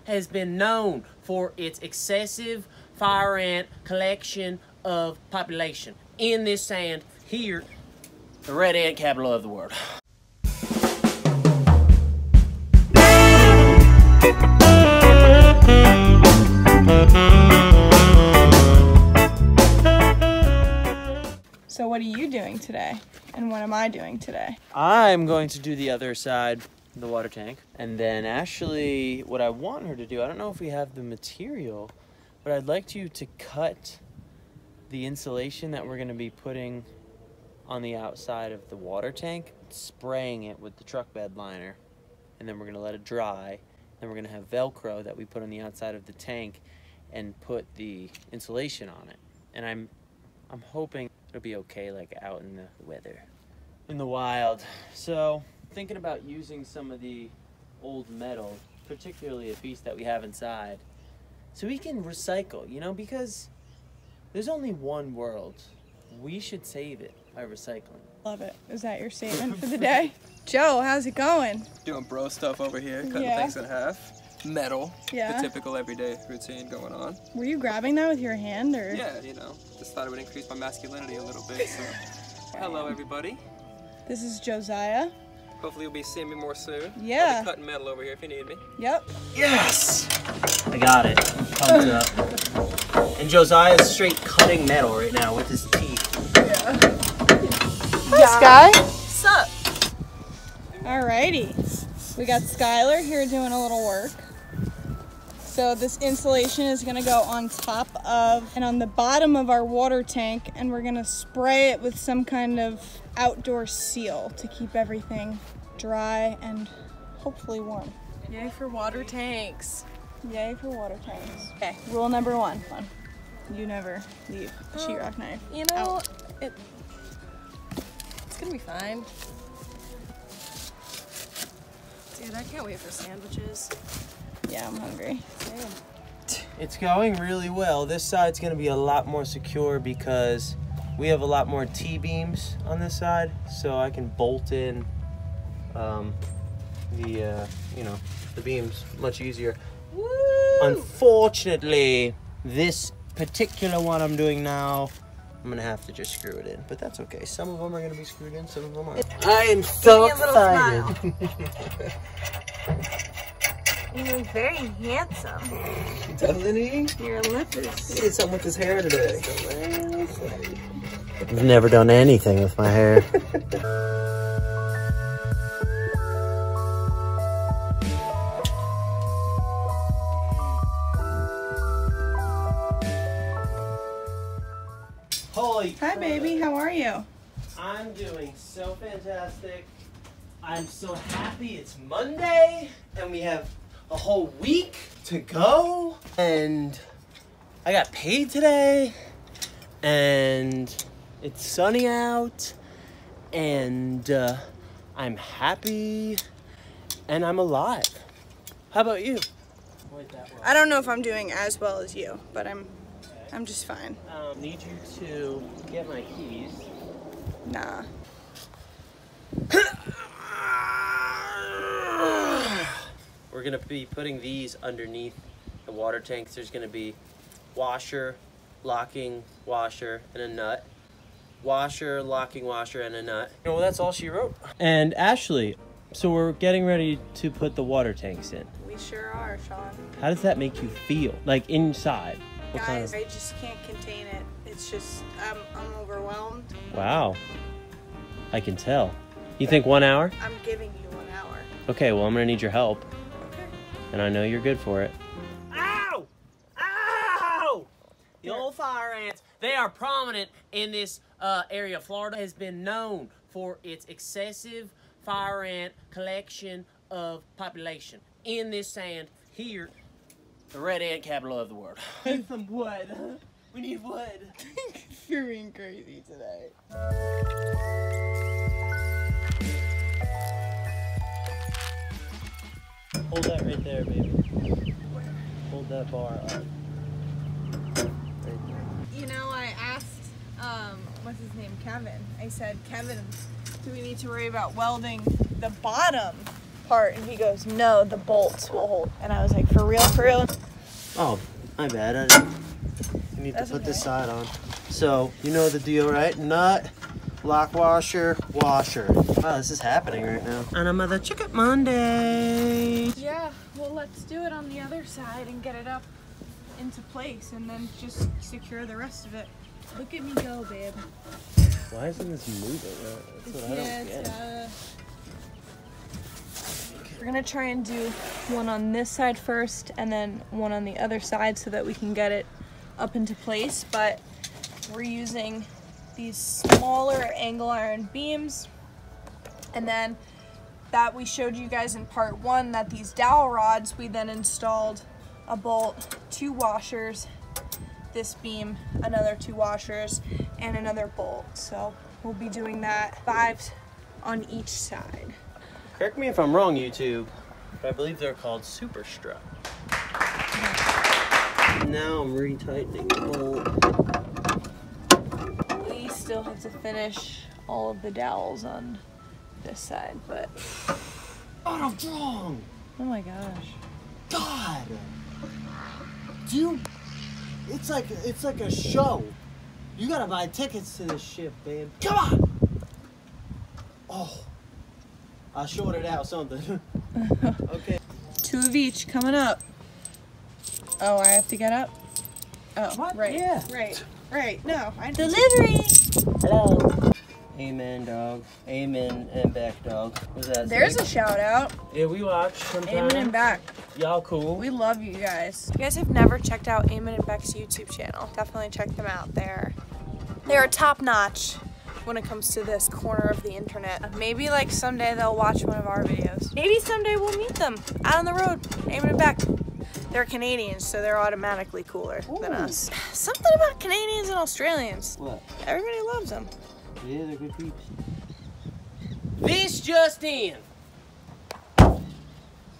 has been known for its excessive fire ant collection of population. In this sand here, the red ant capital of the world. So what are you doing today? And what am I doing today? I'm going to do the other side, the water tank. And then Ashley, what I want her to do, I don't know if we have the material, but I'd like you to cut the insulation that we're gonna be putting on the outside of the water tank, spraying it with the truck bed liner. And then we're gonna let it dry. Then we're gonna have Velcro that we put on the outside of the tank and put the insulation on it. And I'm hoping it'll be okay, like out in the weather, in the wild. So thinking about using some of the old metal, particularly a piece that we have inside, so we can recycle, you know, because there's only one world. We should save it by recycling. Love it. Is that your statement for the day? Joe, how's it going? Doing bro stuff over here, cutting things in half. Metal, the typical everyday routine going on. Were you grabbing that with your hand, or? Yeah, you know, just thought it would increase my masculinity a little bit, so. Hello, everybody. This is Josiah. Hopefully you'll be seeing me more soon. Yeah. I'll be cutting metal over here if you need me. Yep. Yes! I got it. Pumped up. And Josiah's straight cutting metal right now with his teeth. Yeah. Hi, Sky. What's up? Alrighty. We got Skylar here doing a little work. So this insulation is gonna go on top of and on the bottom of our water tank, and we're gonna spray it with some kind of outdoor seal to keep everything dry and hopefully warm. Yay for water tanks. Yay for water tanks. Okay, rule number one. You never leave a sheetrock knife. You know, it's gonna be fine. Dude, I can't wait for sandwiches. Yeah, I'm hungry. Same. It's going really well. This side's gonna be a lot more secure because we have a lot more T-beams on this side, so I can bolt in the beams much easier. Woo! Unfortunately, this particular one I'm doing now, I'm gonna have to just screw it in, but that's okay. Some of them are gonna be screwed in, some of them aren't. I am so excited. You look very handsome. Doesn't he? Your lip is... He did something with his hair today. I've never done anything with my hair. Holy Hi, crap. baby. How are you? I'm doing so fantastic. I'm so happy it's Monday and we have a whole week to go. And I got paid today and it's sunny out and I'm happy and I'm alive. How about you? I don't know if I'm doing as well as you, but I'm just fine. Need you to get my keys. Nah. We're gonna be putting these underneath the water tanks. There's gonna be washer, locking washer, and a nut. Washer, locking washer, and a nut. Well, that's all she wrote. And Ashley, so we're getting ready to put the water tanks in. We sure are, Sean. How does that make you feel? Like inside? What kind Guys, of... I just can't contain it. It's just, I'm overwhelmed. Wow. I can tell. You think 1 hour? I'm giving you 1 hour. Okay, well, I'm gonna need your help. Okay. And I know you're good for it. Ow! Ow! The old fire ants, they are prominent in this area. Florida has been known for its excessive fire ant collection of population. In this sand here, the red ant capital of the world. And some wood. We need wood. You're being crazy today. Hold that right there, baby. Hold that bar up. Right there. You know, I asked, what's his name, Kevin. I said, Kevin, do we need to worry about welding the bottom part, and he goes, no, the bolts will hold. And I was like, for real, for real? Oh, my bad. I need to put this side on. So, you know the deal, right? Nut, lock washer, washer. Wow, this is happening right now. And another Chicken Monday. Yeah, well, let's do it on the other side and get it up into place, and then just secure the rest of it. Look at me go, babe. Why isn't this moving? That's what I don't get. We're gonna try and do one on this side first and then one on the other side so that we can get it up into place, but we're using these smaller angle iron beams, and then that we showed you guys in part 1 that these dowel rods, we then installed a bolt, 2 washers, this beam, another 2 washers, and another bolt. So we'll be doing that 5 on each side. Correct me if I'm wrong, YouTube, but I believe they're called super strut. Now I'm retightening the bolt. We still have to finish all of the dowels on this side, but oh, I'm wrong. Oh my gosh. God. Dude, it's like a show. You gotta buy tickets to this shit, babe. Come on. Oh. I shorted out something. Okay. 2 of each coming up. Oh, I have to get up? Oh, what? Right. Yeah. Right. No, Delivery! Hello. Amen, dog. Amen and back, dog. What's that? There's a shout out. Yeah, we watch sometimes. Amen and back. Y'all cool. We love you guys. If you guys have never checked out Amen and Beck's YouTube channel, definitely check them out. They're top notch when it comes to this corner of the internet. Maybe like someday they'll watch one of our videos. Maybe someday we'll meet them out on the road. Amen and Beck. They're Canadians, so they're automatically cooler than us. Something about Canadians and Australians. What? Everybody loves them. Yeah, they're good peeps. This just in.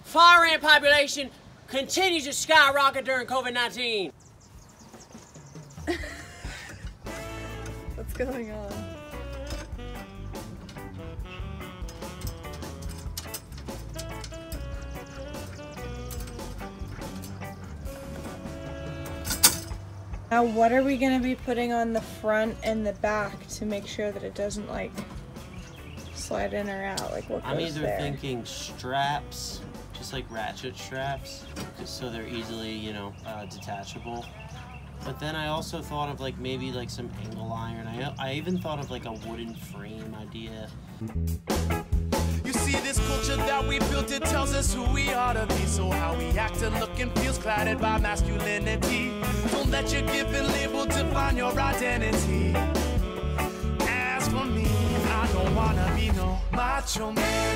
Fire ant population continues to skyrocket during COVID-19. What's going on? Now, what are we going to be putting on the front and the back to make sure that it doesn't like slide in or out? Like what goes I'm either there? thinking straps, just like ratchet straps, just so they're easily, you know, detachable. But then I also thought of like maybe like some angle iron. I even thought of like a wooden frame idea. You see, this culture that we built, it tells us who we ought to be. So how we act and look and feels clouded by masculinity. Don't let your given label define your identity. As for me, I don't wanna be no macho man.